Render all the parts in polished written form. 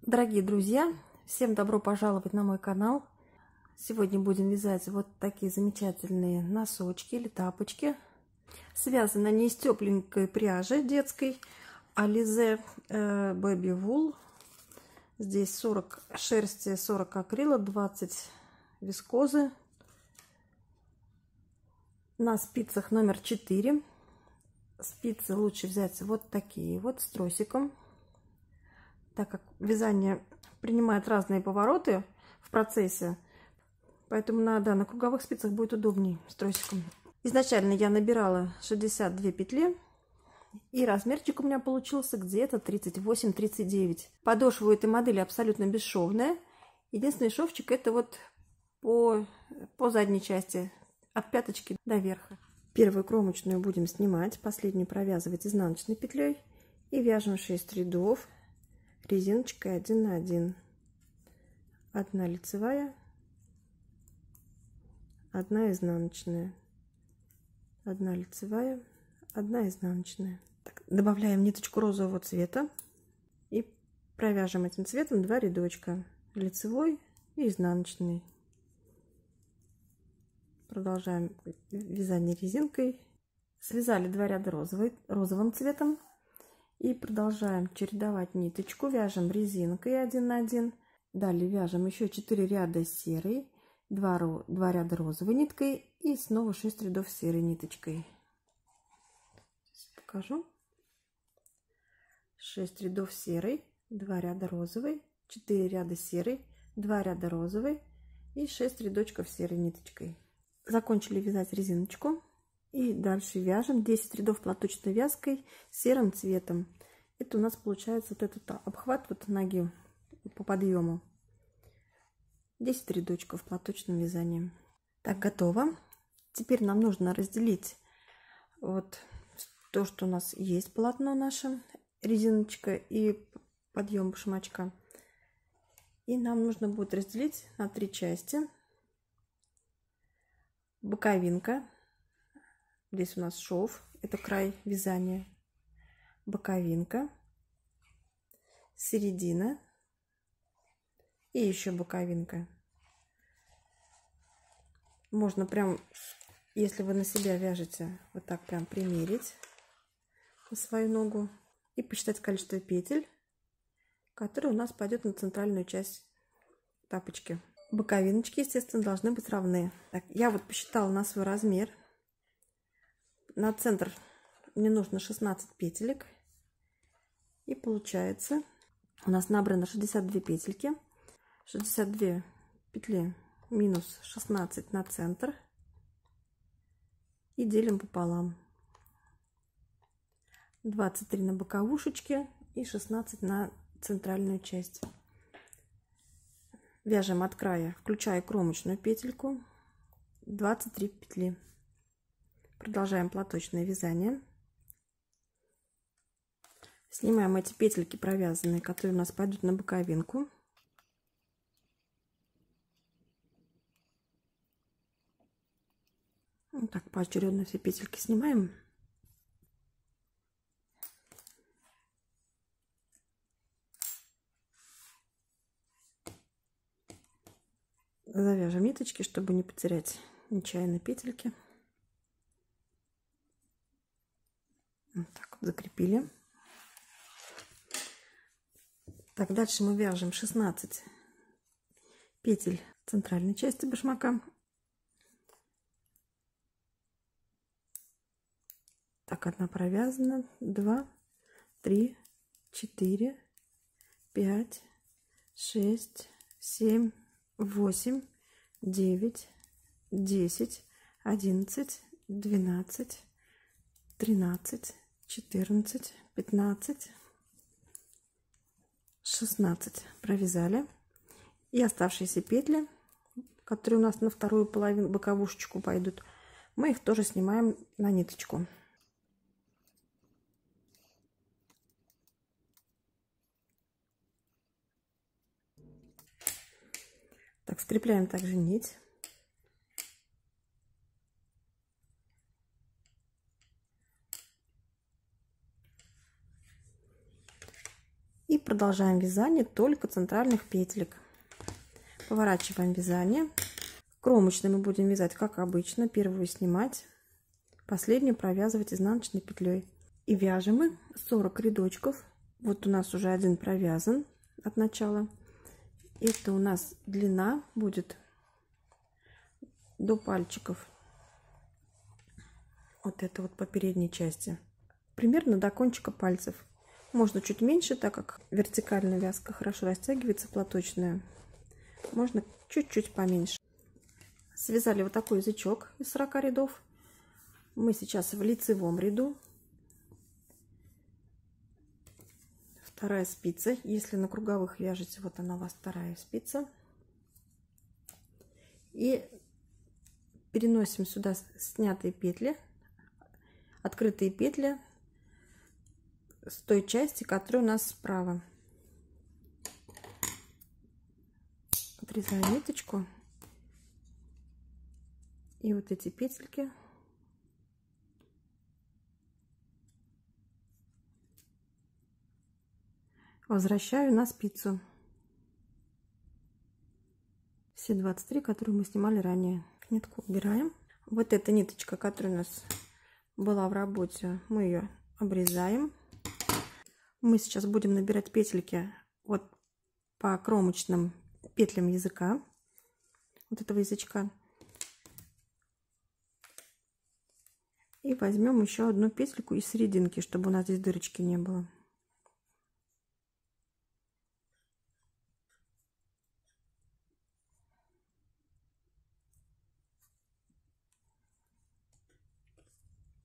Дорогие друзья, всем добро пожаловать на мой канал. Сегодня будем вязать вот такие замечательные носочки или тапочки. Связаны они из тепленькой пряжи детской Alize Baby Wool. Здесь 40 шерсти, 40 акрила, 20 вискозы. На спицах номер 4. Спицы лучше взять вот такие вот с тросиком, так как вязание принимает разные повороты в процессе, поэтому на круговых спицах будет удобнее с тросиком. Изначально я набирала 62 петли, и размерчик у меня получился где-то 38-39. Подошва у этой модели абсолютно бесшовная. Единственный шовчик это вот по задней части, от пяточки до верха. Первую кромочную будем снимать, последнюю провязывать изнаночной петлей и вяжем 6 рядов резиночкой 1 на 1. 1 лицевая, 1 изнаночная, 1 лицевая, 1 изнаночная. Так, добавляем ниточку розового цвета и провяжем этим цветом 2 рядочка, лицевой и изнаночный. Продолжаем вязание резинкой. Связали 2 ряда розовым цветом и продолжаем чередовать ниточку. Вяжем резинкой 1 на 1. Далее вяжем еще 4 ряда серой, 2 ряда розовой ниткой и снова 6 рядов серой ниточкой. Сейчас покажу. 6 рядов серой, 2 ряда розовой, 4 ряда серой, 2 ряда розовой и 6 рядочков серой ниточкой. Закончили вязать резиночку и дальше вяжем 10 рядов платочной вязкой серым цветом. Это у нас получается вот этот обхват вот ноги по подъему. 10 рядочков платочным вязанием. Так, готово. Теперь нам нужно разделить вот то, что у нас есть полотно наше, резиночка и подъем башмачка. И нам нужно будет разделить на 3 части. Боковинка, здесь у нас шов, это край вязания, боковинка, середина и еще боковинка. Можно прям, если вы на себя вяжете, вот так прям примерить на свою ногу и посчитать количество петель, которые у нас пойдет на центральную часть тапочки. Боковиночки, естественно, должны быть равны. Так, я вот посчитала на свой размер. На центр мне нужно 16 петелек. И получается, у нас набрано 62 петельки. 62 петли минус 16 на центр. И делим пополам. 23 на боковушечки и 16 на центральную часть. Вяжем от края, включая кромочную петельку, 23 петли. Продолжаем платочное вязание. Снимаем эти петельки провязанные, которые у нас пойдут на боковинку. Вот так поочередно все петельки снимаем. Завяжем ниточки, чтобы не потерять нечаянно петельки. Вот так вот закрепили. Так, дальше мы вяжем 16 петель центральной части башмака. Так, одна провязана, 2, 3, 4, 5, 6, 7, 8, 9, 10, 11, 12, 13, 14, 15, 16 провязали. И оставшиеся петли, которые у нас на вторую половину боковушечку пойдут, мы их тоже снимаем на ниточку. Так, скрепляем также нить. И продолжаем вязание только центральных петелек. Поворачиваем вязание. Кромочный мы будем вязать как обычно. Первую снимать, последнюю провязывать изнаночной петлей. И вяжем мы 40 рядочков. Вот у нас уже один провязан от начала. Это у нас длина будет до пальчиков. Вот это вот по передней части. Примерно до кончика пальцев. Можно чуть меньше, так как вертикальная вязка хорошо растягивается, платочная. Можно чуть-чуть поменьше. Связали вот такой язычок из 40 рядов. Мы сейчас в лицевом ряду. Вторая спица. Если на круговых вяжете, вот она у вас вторая спица. И переносим сюда снятые петли, открытые петли с той части, которая у нас справа. Отрезаем ниточку. И вот эти петельки возвращаю на спицу. Все 23, которые мы снимали ранее. Нитку убираем. Вот эта ниточка, которая у нас была в работе, мы ее обрезаем. Мы сейчас будем набирать петельки вот по кромочным петлям языка, вот этого язычка. И возьмем еще одну петельку из серединки, чтобы у нас здесь дырочки не было.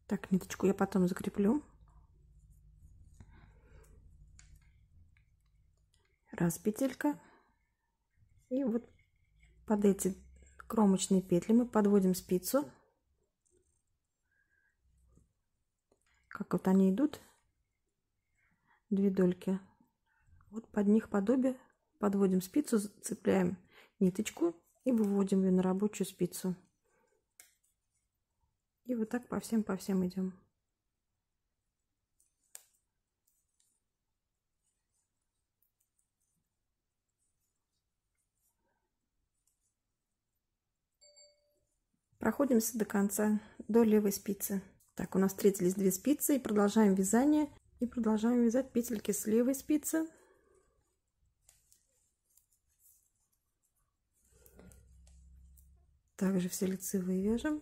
Так, ниточку я потом закреплю. Раз петелька. И вот под эти кромочные петли мы подводим спицу. Как вот они идут, две дольки. Вот под них подобие подводим спицу, цепляем ниточку и выводим ее на рабочую спицу. И вот так по всем идем. Проходимся до конца, до левой спицы. Так, у нас встретились две спицы, и продолжаем вязание. И продолжаем вязать петельки с левой спицы. Также все лицевые вяжем.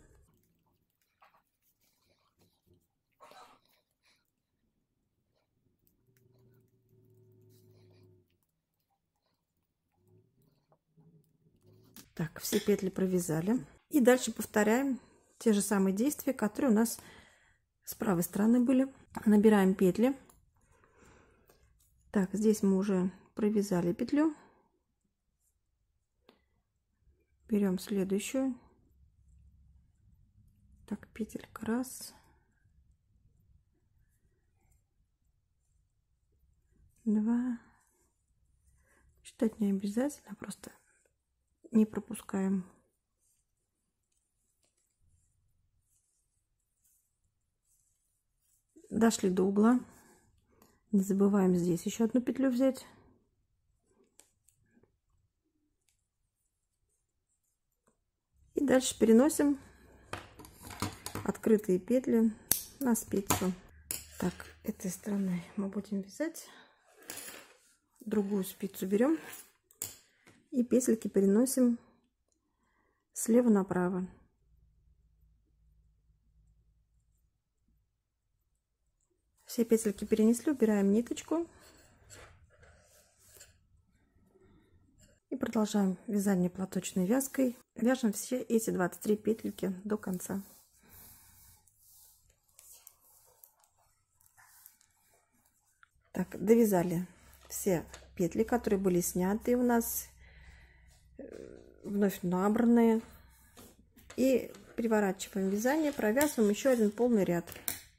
Так, все петли провязали. И дальше повторяем те же самые действия, которые у нас с правой стороны были. Набираем петли. Так, здесь мы уже провязали петлю. Берем следующую. Так, петелька раз, два. Считать не обязательно, просто не пропускаем. Дошли до угла. Не забываем здесь еще одну петлю взять. И дальше переносим открытые петли на спицу. Так, этой стороной мы будем вязать. Другую спицу берем и петельки переносим слева направо. Все петельки перенесли, убираем ниточку и продолжаем вязание платочной вязкой. Вяжем все эти 23 петельки до конца. Так, довязали все петли, которые были сняты у нас, вновь набранные, и переворачиваем вязание, провязываем еще один полный ряд,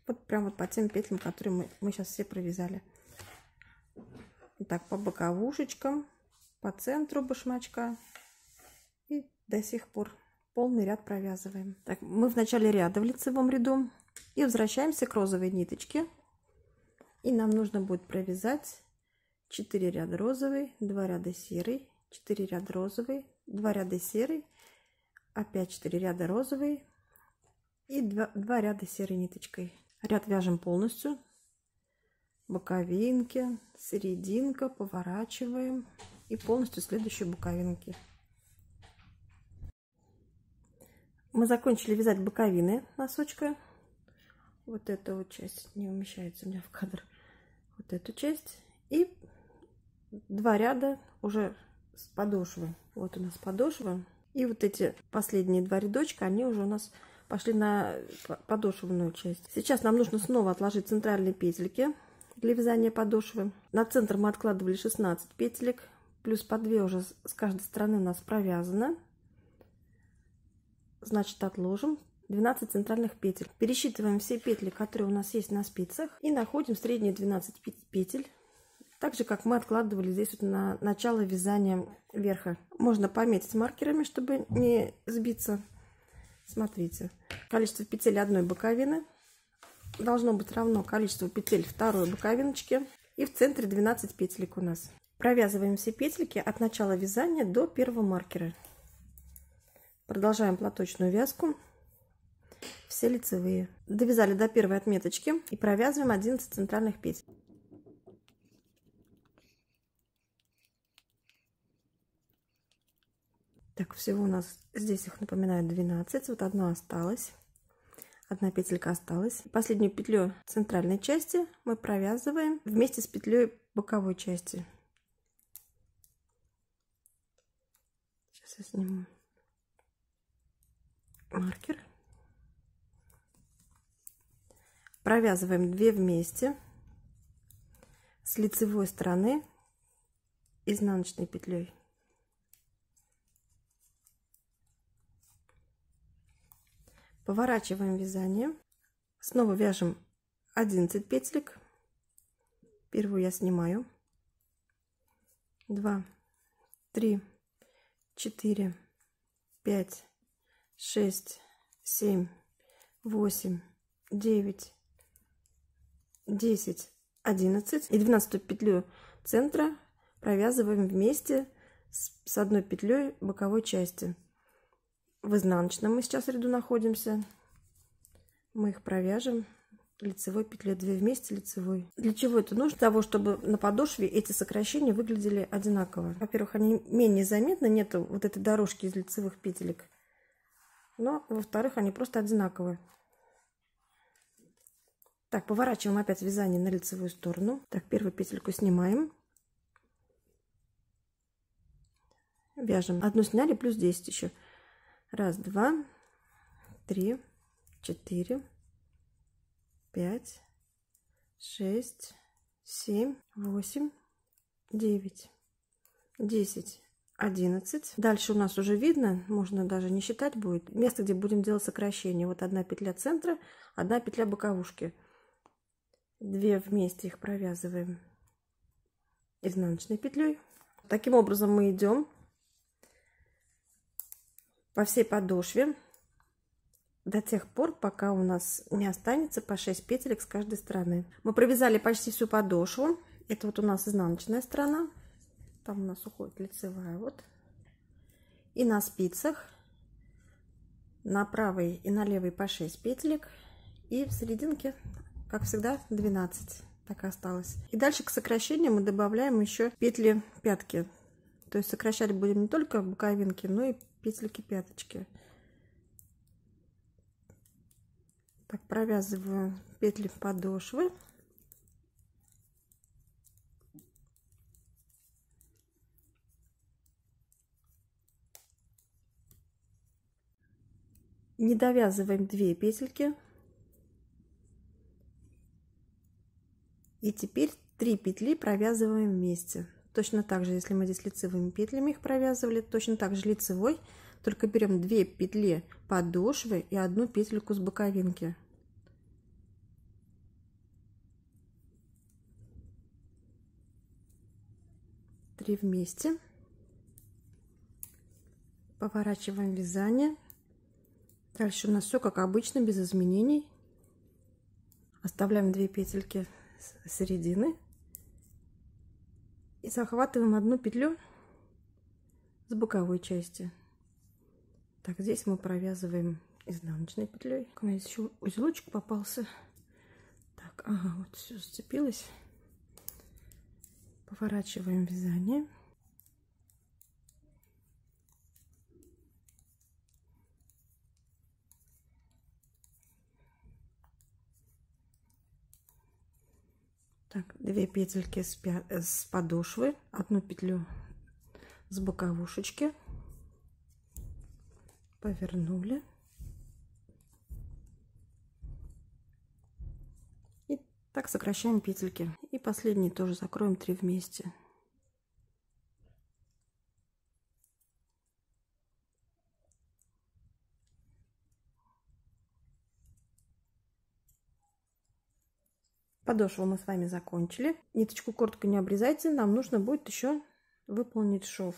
вот прям вот по тем петлям, которые мы сейчас все провязали. Так, по боковушечкам, по центру башмачка, и до сих пор полный ряд провязываем. Так, мы в начале ряда в лицевом ряду, и возвращаемся к розовой ниточке. И нам нужно будет провязать 4 ряда розовый, 2 ряда серый, 4 ряда розовый, 2 ряда серый, опять 4 ряда розовый и 2 ряда серой ниточкой. Ряд вяжем полностью, боковинки, серединка, поворачиваем и полностью следующие боковинки. Мы закончили вязать боковины носочка. Вот эта вот часть не умещается у меня в кадр. Вот эту часть и 2 ряда уже с подошвы. Вот у нас подошва. И вот эти последние 2 рядочка, они уже у нас пошли на подошвенную часть. Сейчас нам нужно снова отложить центральные петельки для вязания подошвы. На центр мы откладывали 16 петелек, плюс по 2 уже с каждой стороны у нас провязано. Значит, отложим 12 центральных петель. Пересчитываем все петли, которые у нас есть на спицах, и находим средние 12 петель. Так же, как мы откладывали здесь вот на начало вязания верха. Можно пометить маркерами, чтобы не сбиться. Смотрите, количество петель одной боковины должно быть равно количеству петель второй боковиночки. И в центре 12 петелек у нас. Провязываем все петельки от начала вязания до первого маркера. Продолжаем платочную вязку. Все лицевые. Довязали до первой отметочки и провязываем 11 центральных петель. Так, всего у нас здесь, их напоминаю, 12. Вот одна осталась. Одна петелька осталась. Последнюю петлю центральной части мы провязываем вместе с петлей боковой части. Сейчас я сниму маркер. Провязываем 2 вместе с лицевой стороны изнаночной петлей. Поворачиваем вязание. Снова вяжем 11 петелек. Первую я снимаю. 2, 3, 4, 5, 6, 7, 8, 9, 10, 11. И 12 петлю центра провязываем вместе с одной петлей боковой части. В изнаночном мы сейчас ряду находимся. Мы их провяжем лицевой петлей, 2 вместе лицевой. Для чего это нужно? Для того, чтобы на подошве эти сокращения выглядели одинаково. Во-первых, они менее заметны, нету вот этой дорожки из лицевых петелек. Но, во-вторых, они просто одинаковые. Так, поворачиваем опять вязание на лицевую сторону. Так, первую петельку снимаем. Вяжем. Одну сняли, плюс 10 еще. 1, 2, 3, 4, 5, 6, 7, 8, 9, 10, 11. Дальше у нас уже видно, можно даже не считать будет, место, где будем делать сокращение. Вот одна петля центра, одна петля боковушки. 2 вместе их провязываем изнаночной петлей. Таким образом мы идем по всей подошве до тех пор, пока у нас не останется по 6 петелек с каждой стороны. Мы провязали почти всю подошву. Это вот у нас изнаночная сторона. Там у нас уходит лицевая. Вот. И на спицах на правой и на левой по 6 петелек. И в серединке, как всегда, 12. Так и осталось. И дальше к сокращению мы добавляем еще петли пятки. То есть сокращать будем не только боковинки, но и петельки пяточки. Так, провязываю петли подошвы. Не довязываем 2 петельки. И теперь 3 петли провязываем вместе. Точно так же, если мы здесь лицевыми петлями их провязывали, точно так же лицевой, только берем 2 петли подошвы и 1 петельку с боковинки. Три вместе. Поворачиваем вязание. Дальше у нас все как обычно, без изменений. Оставляем 2 петельки с середины. И захватываем одну петлю с боковой части. Так, здесь мы провязываем изнаночной петлей. У меня еще узелочек попался. Так, ага, вот все сцепилось. Поворачиваем вязание. Так, 2 петельки с подошвы, одну петлю с боковушечки, повернули и так сокращаем петельки. И последние тоже закроем 3 вместе. Подошву мы с вами закончили. Ниточку коротко не обрезайте, нам нужно будет еще выполнить шов.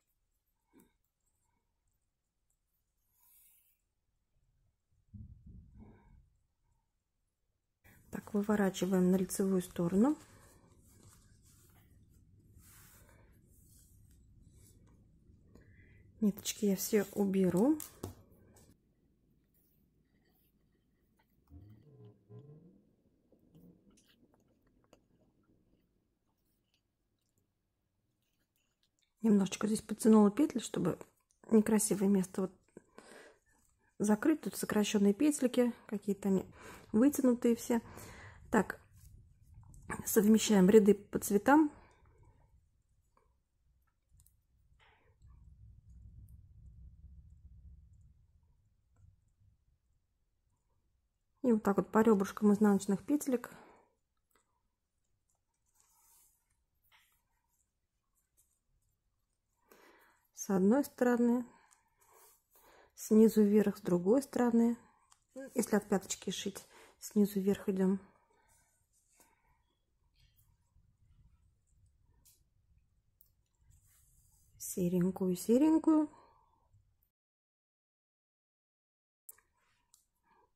Так, выворачиваем на лицевую сторону. Ниточки я все уберу. Немножечко здесь подтянула петли, чтобы некрасивое место вот закрыть. Тут сокращенные петельки, какие-то они вытянутые все. Так, совмещаем ряды по цветам. И вот так вот по ребрышкам изнаночных петелек с одной стороны, снизу вверх с другой стороны. Если от пяточки шить, снизу вверх идем. Серенькую, серенькую.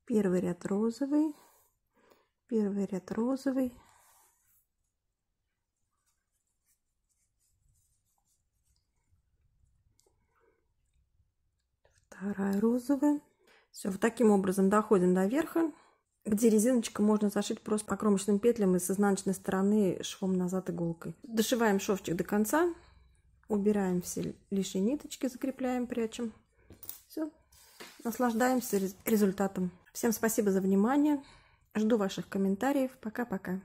Первый ряд розовый, первый ряд розовый. Вторая розовая. Все, вот таким образом доходим до верха, где резиночка можно зашить просто по кромочным петлям и с изнаночной стороны швом назад иголкой. Дошиваем шовчик до конца, убираем все лишние ниточки, закрепляем, прячем. Все, наслаждаемся результатом. Всем спасибо за внимание, жду ваших комментариев. Пока-пока.